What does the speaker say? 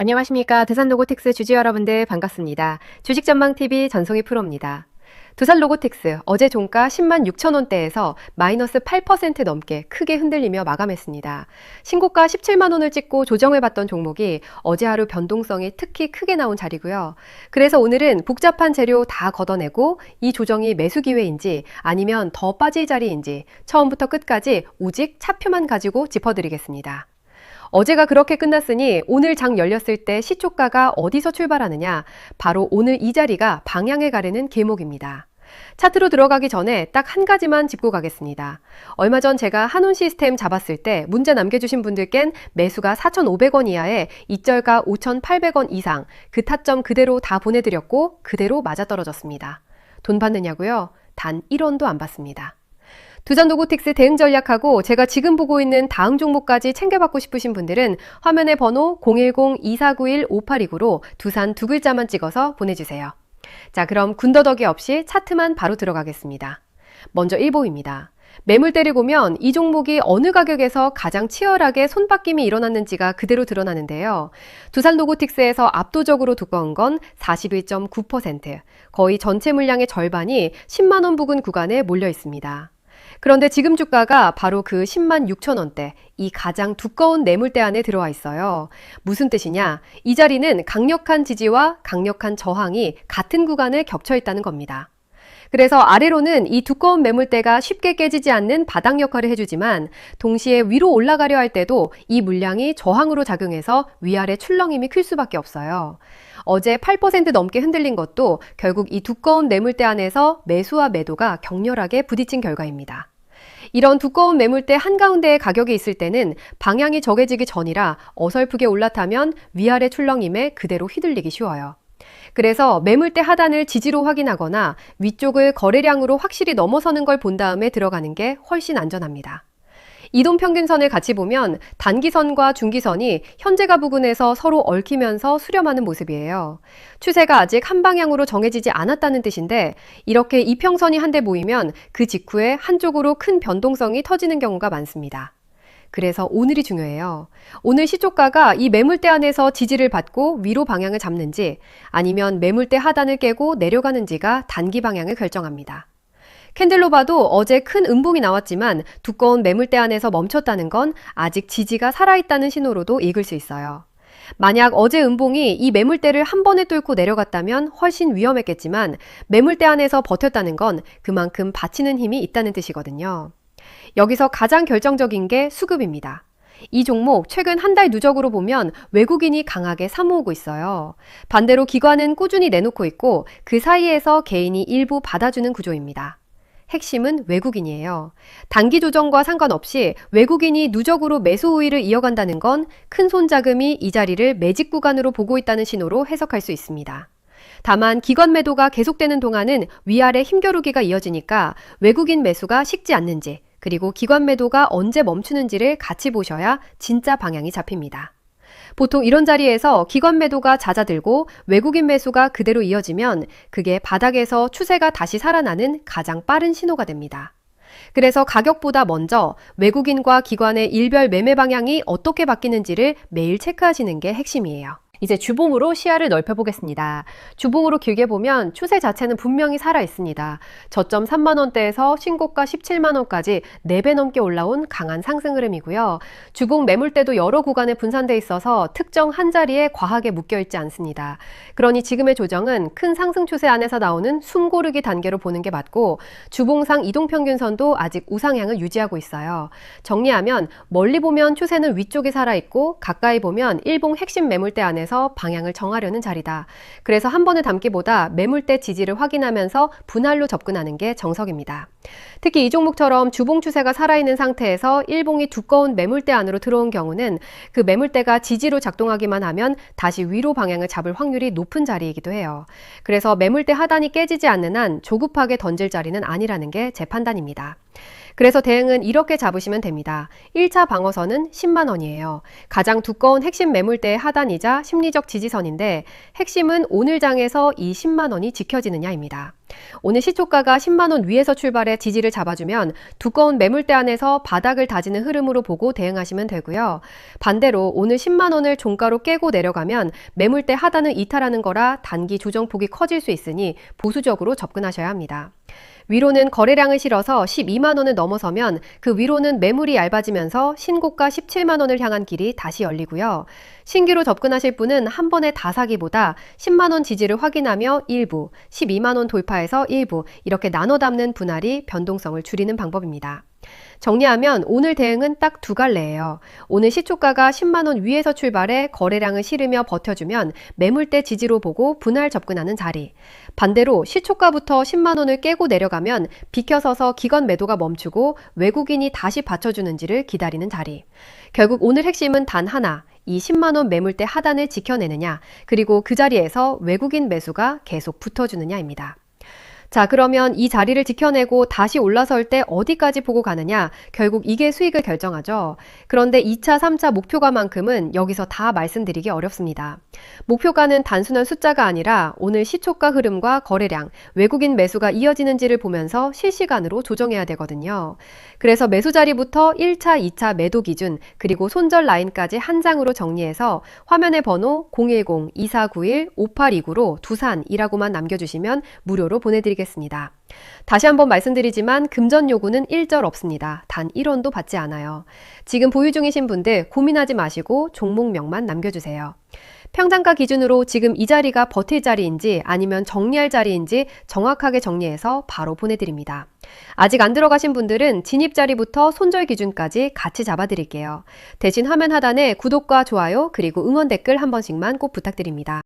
안녕하십니까. 두산로고틱스 주주 여러분들 반갑습니다. 주식전망TV 전송희 프로입니다. 두산로고틱스 어제 종가 10만 6천 원대에서 마이너스 8% 넘게 크게 흔들리며 마감했습니다. 신고가 17만 원을 찍고 조정해봤던 종목이 어제 하루 변동성이 특히 크게 나온 자리고요. 그래서 오늘은 복잡한 재료 다 걷어내고 이 조정이 매수 기회인지 아니면 더 빠질 자리인지 처음부터 끝까지 오직 차표만 가지고 짚어드리겠습니다. 어제가 그렇게 끝났으니 오늘 장 열렸을 때 시초가가 어디서 출발하느냐? 바로 오늘 이 자리가 방향을 가르는 길목입니다. 차트로 들어가기 전에 딱 한 가지만 짚고 가겠습니다. 얼마 전 제가 한온시스템 잡았을 때 문자 남겨주신 분들께는 매수가 4,500원 이하에 이절가 5,800원 이상 그 타점 그대로 다 보내드렸고 그대로 맞아떨어졌습니다. 돈 받느냐고요? 단 1원도 안 받습니다. 두산로고틱스 대응 전략하고 제가 지금 보고 있는 다음 종목까지 챙겨받고 싶으신 분들은 화면의 번호 010-2491-5829로 두산 두 글자만 찍어서 보내주세요. 자, 그럼 군더더기 없이 차트만 바로 들어가겠습니다. 먼저 일보입니다. 매물대를 보면 이 종목이 어느 가격에서 가장 치열하게 손바뀜이 일어났는지가 그대로 드러나는데요. 두산로고틱스에서 압도적으로 두꺼운 건 41.9%, 거의 전체 물량의 절반이 10만 원 부근 구간에 몰려 있습니다. 그런데 지금 주가가 바로 그 10만 6천 원대, 이 가장 두꺼운 매물대 안에 들어와 있어요. 무슨 뜻이냐? 이 자리는 강력한 지지와 강력한 저항이 같은 구간에 겹쳐 있다는 겁니다. 그래서 아래로는 이 두꺼운 매물대가 쉽게 깨지지 않는 바닥 역할을 해주지만 동시에 위로 올라가려 할 때도 이 물량이 저항으로 작용해서 위아래 출렁임이 클 수밖에 없어요. 어제 8% 넘게 흔들린 것도 결국 이 두꺼운 매물대 안에서 매수와 매도가 격렬하게 부딪힌 결과입니다. 이런 두꺼운 매물대 한가운데에 가격이 있을 때는 방향이 정해지기 전이라 어설프게 올라타면 위아래 출렁임에 그대로 휘둘리기 쉬워요. 그래서 매물대 하단을 지지로 확인하거나 위쪽을 거래량으로 확실히 넘어서는 걸 본 다음에 들어가는 게 훨씬 안전합니다. 이동평균선을 같이 보면 단기선과 중기선이 현재가 부근에서 서로 얽히면서 수렴하는 모습이에요. 추세가 아직 한 방향으로 정해지지 않았다는 뜻인데 이렇게 이평선이 한데 모이면 그 직후에 한쪽으로 큰 변동성이 터지는 경우가 많습니다. 그래서 오늘이 중요해요. 오늘 시초가가 이 매물대 안에서 지지를 받고 위로 방향을 잡는지 아니면 매물대 하단을 깨고 내려가는지가 단기 방향을 결정합니다. 캔들로 봐도 어제 큰 음봉이 나왔지만 두꺼운 매물대 안에서 멈췄다는 건 아직 지지가 살아있다는 신호로도 읽을 수 있어요. 만약 어제 음봉이 이 매물대를 한 번에 뚫고 내려갔다면 훨씬 위험했겠지만 매물대 안에서 버텼다는 건 그만큼 받치는 힘이 있다는 뜻이거든요. 여기서 가장 결정적인 게 수급입니다. 이 종목 최근 한 달 누적으로 보면 외국인이 강하게 사모으고 있어요. 반대로 기관은 꾸준히 내놓고 있고 그 사이에서 개인이 일부 받아주는 구조입니다. 핵심은 외국인이에요. 단기 조정과 상관없이 외국인이 누적으로 매수 우위를 이어간다는 건 큰 손자금이 이 자리를 매집 구간으로 보고 있다는 신호로 해석할 수 있습니다. 다만 기관 매도가 계속되는 동안은 위아래 힘겨루기가 이어지니까 외국인 매수가 식지 않는지 그리고 기관 매도가 언제 멈추는지를 같이 보셔야 진짜 방향이 잡힙니다. 보통 이런 자리에서 기관 매도가 잦아들고 외국인 매수가 그대로 이어지면 그게 바닥에서 추세가 다시 살아나는 가장 빠른 신호가 됩니다. 그래서 가격보다 먼저 외국인과 기관의 일별 매매 방향이 어떻게 바뀌는지를 매일 체크하시는 게 핵심이에요. 이제 주봉으로 시야를 넓혀보겠습니다. 주봉으로 길게 보면 추세 자체는 분명히 살아있습니다. 저점 3만원대에서 신고가 17만원까지 4배 넘게 올라온 강한 상승 흐름이고요. 주봉 매물대도 여러 구간에 분산돼 있어서 특정 한 자리에 과하게 묶여있지 않습니다. 그러니 지금의 조정은 큰 상승 추세 안에서 나오는 숨고르기 단계로 보는 게 맞고 주봉상 이동평균선도 아직 우상향을 유지하고 있어요. 정리하면 멀리 보면 추세는 위쪽이 살아있고 가까이 보면 일봉 핵심 매물대 안에서 방향을 정하려는 자리다. 그래서 한 번에 담기보다 매물대 지지를 확인하면서 분할로 접근하는 게 정석입니다. 특히 이 종목처럼 주봉 추세가 살아있는 상태에서 일봉이 두꺼운 매물대 안으로 들어온 경우는 그 매물대가 지지로 작동하기만 하면 다시 위로 방향을 잡을 확률이 높은 자리이기도 해요. 그래서 매물대 하단이 깨지지 않는 한 조급하게 던질 자리는 아니라는 게 제 판단입니다. 그래서 대응은 이렇게 잡으시면 됩니다. 1차 방어선은 10만 원이에요. 가장 두꺼운 핵심 매물대의 하단이자 심리적 지지선인데 핵심은 오늘 장에서 이 10만 원이 지켜지느냐입니다. 오늘 시초가가 10만 원 위에서 출발해 지지를 잡아주면 두꺼운 매물대 안에서 바닥을 다지는 흐름으로 보고 대응하시면 되고요. 반대로 오늘 10만 원을 종가로 깨고 내려가면 매물대 하단을 이탈하는 거라 단기 조정폭이 커질 수 있으니 보수적으로 접근하셔야 합니다. 위로는 거래량을 실어서 12만 원을 넘어서면 그 위로는 매물이 얇아지면서 신고가 17만 원을 향한 길이 다시 열리고요. 신규로 접근하실 분은 한 번에 다 사기보다 10만 원 지지를 확인하며 일부, 12만 원 돌파해서 일부 이렇게 나눠 담는 분할이 변동성을 줄이는 방법입니다. 정리하면 오늘 대응은 딱 두 갈래예요. 오늘 시초가가 10만 원 위에서 출발해 거래량을 실으며 버텨주면 매물대 지지로 보고 분할 접근하는 자리. 반대로 시초가부터 10만 원을 깨고 내려가면 비켜서서 기관 매도가 멈추고 외국인이 다시 받쳐주는지를 기다리는 자리. 결국 오늘 핵심은 단 하나. 이 10만 원 매물대 하단을 지켜내느냐, 그리고 그 자리에서 외국인 매수가 계속 붙어주느냐입니다. 자, 그러면 이 자리를 지켜내고 다시 올라설 때 어디까지 보고 가느냐? 결국 이게 수익을 결정하죠. 그런데 2차, 3차 목표가만큼은 여기서 다 말씀드리기 어렵습니다. 목표가는 단순한 숫자가 아니라 오늘 시초가 흐름과 거래량, 외국인 매수가 이어지는지를 보면서 실시간으로 조정해야 되거든요. 그래서 매수 자리부터 1차, 2차 매도 기준, 그리고 손절 라인까지 한 장으로 정리해서 화면의 번호 010-2491-5829로 두산이라고만 남겨주시면 무료로 보내드리겠습니다. 다시 한번 말씀드리지만 금전 요구는 일절 없습니다. 단 1원도 받지 않아요. 지금 보유 중이신 분들 고민하지 마시고 종목명만 남겨주세요. 평단가 기준으로 지금 이 자리가 버틸 자리인지 아니면 정리할 자리인지 정확하게 정리해서 바로 보내드립니다. 아직 안 들어가신 분들은 진입 자리부터 손절 기준까지 같이 잡아드릴게요. 대신 화면 하단에 구독과 좋아요 그리고 응원 댓글 한 번씩만 꼭 부탁드립니다.